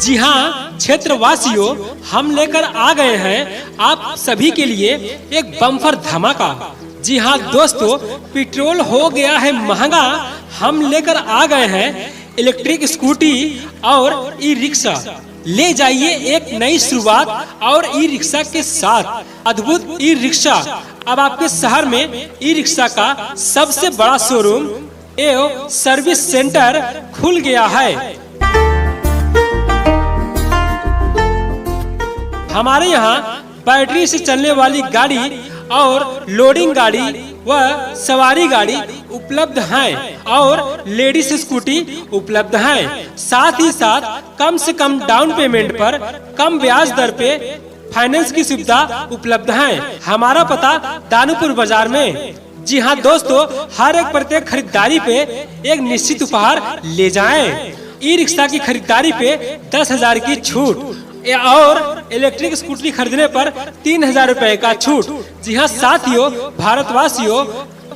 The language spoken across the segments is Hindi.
जी हाँ क्षेत्रवासियों, हम लेकर आ गए हैं आप सभी के लिए एक बम्पर धमाका। जी हाँ दोस्तों, पेट्रोल हो गया है महंगा, हम लेकर आ गए हैं इलेक्ट्रिक स्कूटी और ई रिक्शा। ले जाइए एक नई शुरुआत और ई रिक्शा के साथ अद्भुत ई रिक्शा। अब आपके शहर में ई रिक्शा का सबसे बड़ा शोरूम एवं सर्विस सेंटर खुल गया है। हमारे यहाँ बैटरी से चलने वाली गाड़ी और लोडिंग गाड़ी व सवारी गाड़ी उपलब्ध हैं और लेडीज स्कूटी उपलब्ध हैं। साथ ही साथ कम से कम डाउन पेमेंट पर कम ब्याज दर पे फाइनेंस की सुविधा उपलब्ध है। हमारा पता दानूपुर बाजार में। जी हाँ दोस्तों, हर एक प्रत्येक खरीदारी पे एक निश्चित उपहार ले जाएं। ई रिक्शा की खरीदारी पे 10,000 की छूट और इलेक्ट्रिक स्कूटी खरीदने पर 3,000 रुपए का छूट। जी हाँ साथियों, भारतवासियों,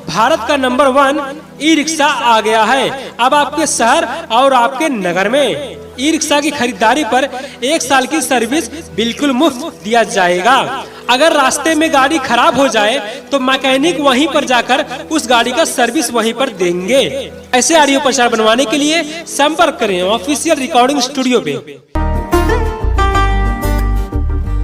भारत का नंबर 1 ई रिक्शा आ गया है अब आपके शहर और आपके नगर में। ई रिक्शा की खरीदारी पर 1 साल की सर्विस बिल्कुल मुफ्त दिया जाएगा। अगर रास्ते में गाड़ी खराब हो जाए तो मैकेनिक वहीं पर जाकर उस गाड़ी का सर्विस वहीं पर देंगे। ऐसे ऑडियो प्रचार बनवाने के लिए संपर्क करें ऑफिशियल रिकॉर्डिंग स्टूडियो पे।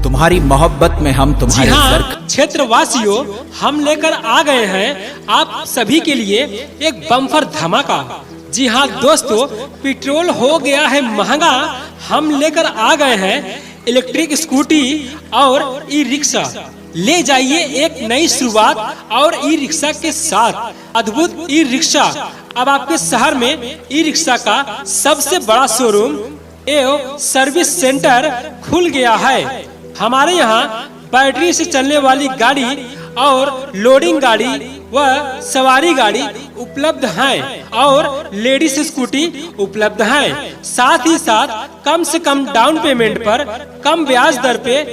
तुम्हारी मोहब्बत में हम तुम्हारे क्षेत्रवासियों, हम लेकर आ गए हैं आप सभी के लिए एक बम्पर धमाका। जी हाँ दोस्तों, पेट्रोल हो गया है महंगा, हम लेकर आ गए हैं इलेक्ट्रिक स्कूटी और ई रिक्शा। ले जाइए एक नई शुरुआत और ई रिक्शा के साथ अद्भुत ई रिक्शा। अब आपके शहर में ई रिक्शा का सबसे बड़ा शोरूम एवं सर्विस सेंटर खुल गया है। हमारे यहाँ बैटरी से चलने वाली गाड़ी और लोडिंग गाड़ी व सवारी गाड़ी उपलब्ध हैं और लेडीज स्कूटी उपलब्ध हैं। साथ ही साथ कम से कम डाउन पेमेंट पर कम ब्याज दर पे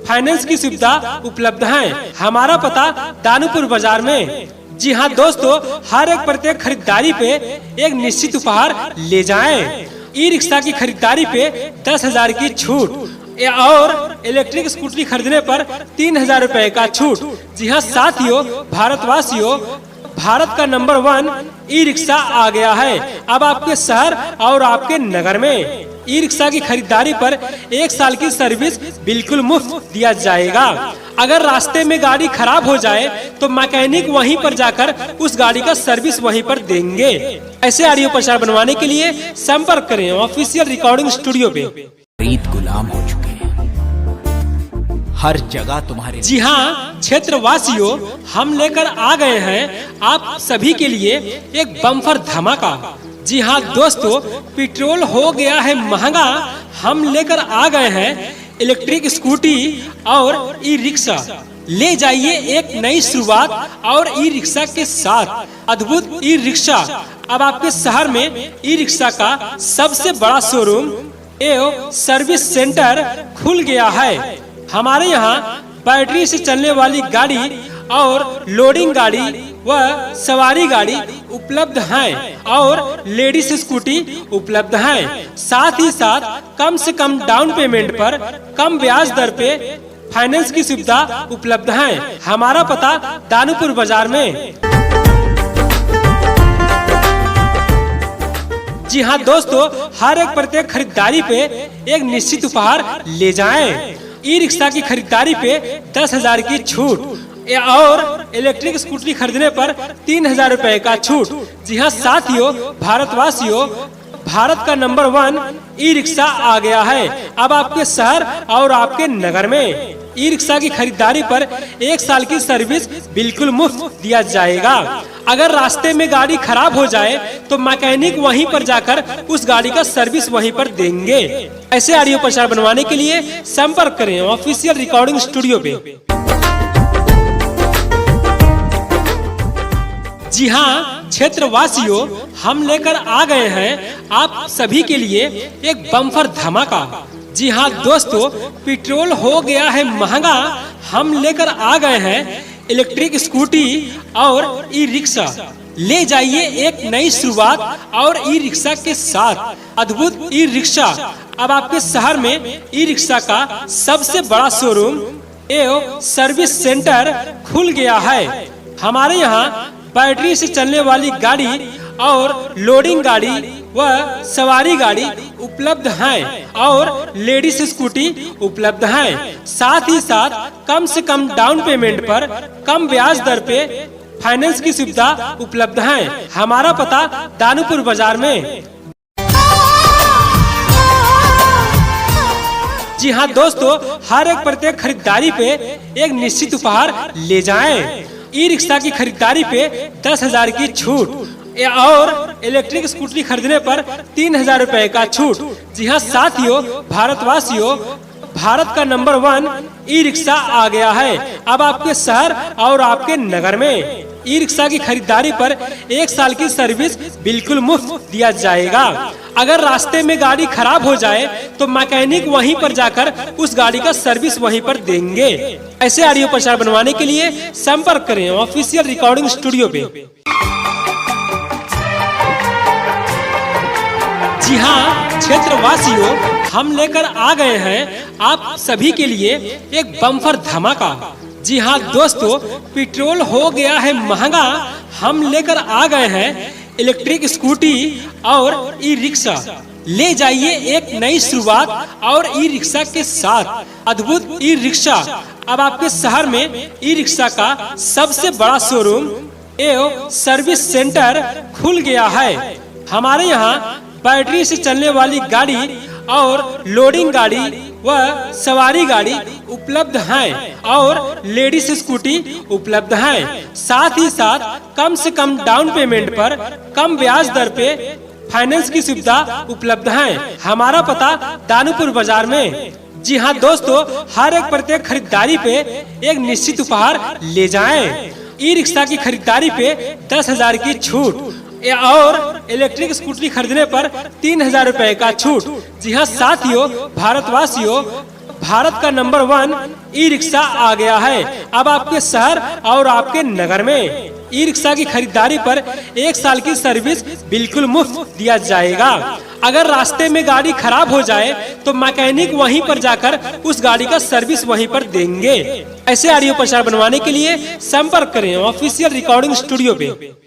फाइनेंस की सुविधा उपलब्ध है। हमारा पता दानूपुर बाजार में। जी हाँ दोस्तों, हर एक प्रत्येक खरीदारी पे एक निश्चित उपहार ले जाएं। ई रिक्शा की खरीदारी पे 10,000 की छूट और इलेक्ट्रिक स्कूटी खरीदने पर 3,000 रुपए का छूट। जी हाँ साथियों, भारतवासियों, भारत का नंबर 1 ई रिक्शा आ गया है अब आपके शहर और आपके नगर में। ई रिक्शा की खरीदारी पर 1 साल की सर्विस बिल्कुल मुफ्त दिया जाएगा। अगर रास्ते में गाड़ी खराब हो जाए तो मैकेनिक वहीं पर जाकर उस गाड़ी का सर्विस वहीं पर देंगे। ऐसे ऑडियो प्रचार बनवाने के लिए संपर्क करें ऑफिशियल रिकॉर्डिंग स्टूडियो पे। खरीद गुलाम हो चुके हैं, हर जगह तुम्हारे। जी हाँ क्षेत्रवासियों, हम लेकर आ गए हैं आप सभी के लिए एक बम्पर धमाका। जी हाँ दोस्तों, पेट्रोल हो गया है महंगा, हम लेकर आ गए हैं इलेक्ट्रिक स्कूटी और ई रिक्शा। ले जाइए एक नई शुरुआत और ई रिक्शा के साथ अद्भुत ई रिक्शा। अब आपके शहर में ई रिक्शा का सबसे बड़ा शोरूम एवं सर्विस सेंटर खुल गया है। हमारे यहाँ बैटरी से चलने वाली गाड़ी और लोडिंग गाड़ी व सवारी गाड़ी उपलब्ध हैं और लेडीज स्कूटी उपलब्ध हैं। साथ ही साथ कम से कम डाउन पेमेंट पर कम ब्याज दर पे फाइनेंस की सुविधा उपलब्ध है। हमारा पता दानूपुर बाजार में। जी हाँ दोस्तों, हर एक प्रत्येक खरीदारी पे एक निश्चित उपहार ले जाएं। ई रिक्शा की खरीदारी पे 10,000 की छूट और इलेक्ट्रिक स्कूटी खरीदने पर 3,000 रुपए का छूट। जी हाँ साथियों, भारतवासियों, भारत का नंबर 1 ई रिक्शा आ गया है अब आपके शहर और आपके नगर में। ई रिक्शा की खरीदारी पर 1 साल की सर्विस बिल्कुल मुफ्त दिया जाएगा। अगर रास्ते में गाड़ी खराब हो जाए तो मैकेनिक वहीं पर जाकर उस गाड़ी का सर्विस वहीं पर देंगे। ऐसे ऑडियो प्रचार बनवाने के लिए संपर्क करें ऑफिशियल रिकॉर्डिंग स्टूडियो पे। जी हाँ क्षेत्रवासियों, हम लेकर आ गए हैं आप सभी के लिए एक बम्पर धमाका। जी हाँ दोस्तों, पेट्रोल हो गया है महंगा, हम लेकर आ गए हैं इलेक्ट्रिक स्कूटी और ई रिक्शा। ले जाइए एक नई शुरुआत और ई रिक्शा के साथ। अद्भुत ई रिक्शा। अब आपके शहर में ई रिक्शा का सबसे बड़ा शोरूम एवं सर्विस सेंटर खुल गया है। हमारे यहाँ बैटरी से चलने वाली गाड़ी और लोडिंग गाड़ी व सवारी गाड़ी उपलब्ध हैं और लेडीज स्कूटी उपलब्ध हैं। साथ ही साथ कम से कम डाउन पेमेंट पर कम ब्याज दर पे फाइनेंस की सुविधा उपलब्ध है। हमारा पता दानुपुर बाजार में। जी हाँ दोस्तों, हर एक प्रत्येक खरीदारी पे एक निश्चित उपहार ले जाएं। ई रिक्शा की खरीदारी पे 10,000 की छूट और इलेक्ट्रिक स्कूटी खरीदने पर 3,000 रुपए का छूट। जी हाँ साथियों, भारतवासियों, भारत का नंबर 1 ई रिक्शा आ गया है अब आपके शहर और आपके नगर में। ई रिक्शा की खरीदारी पर 1 साल की सर्विस बिल्कुल मुफ्त दिया जाएगा। अगर रास्ते में गाड़ी खराब हो जाए तो मैकेनिक वहीं पर जाकर उस गाड़ी का सर्विस वहीं पर देंगे। ऐसे ऑडियो प्रचार बनवाने के लिए संपर्क करें ऑफिशियल रिकॉर्डिंग स्टूडियो पे। जी हाँ क्षेत्रवासियों, हम लेकर आ गए हैं आप सभी के लिए एक बम्पर धमाका। जी हाँ दोस्तों, पेट्रोल हो गया है महंगा। हम लेकर आ गए हैं इलेक्ट्रिक स्कूटी और ई रिक्शा। ले जाइए एक नई शुरुआत और ई रिक्शा के साथ। अद्भुत ई रिक्शा। अब आपके शहर में ई रिक्शा का सबसे बड़ा शोरूम एवं सर्विस सेंटर खुल गया है। हमारे यहाँ बैटरी से चलने वाली गाड़ी और लोडिंग गाड़ी व सवारी गाड़ी उपलब्ध हैं और लेडीज स्कूटी उपलब्ध हैं। साथ ही साथ कम से कम डाउन पेमेंट पर कम ब्याज दर पे फाइनेंस की सुविधा उपलब्ध है। हमारा पता दानुपुर बाजार में। जी हाँ दोस्तों, हर एक प्रत्येक खरीदारी पे एक निश्चित उपहार ले जाएं। ई रिक्शा की खरीदारी पे 10,000 की छूट और इलेक्ट्रिक स्कूटी खरीदने पर 3,000 रुपए का छूट। जी हाँ साथियों, भारतवासियों, भारत का नंबर 1 ई रिक्शा आ गया है अब आपके शहर और आपके नगर में। ई रिक्शा की खरीदारी पर 1 साल की सर्विस बिल्कुल मुफ्त दिया जाएगा। अगर रास्ते में गाड़ी खराब हो जाए तो मैकेनिक वहीं पर जाकर उस गाड़ी का सर्विस वहीं पर देंगे। ऐसे ऑडियो प्रचार बनवाने के लिए संपर्क करें ऑफिशियल रिकॉर्डिंग स्टूडियो पे।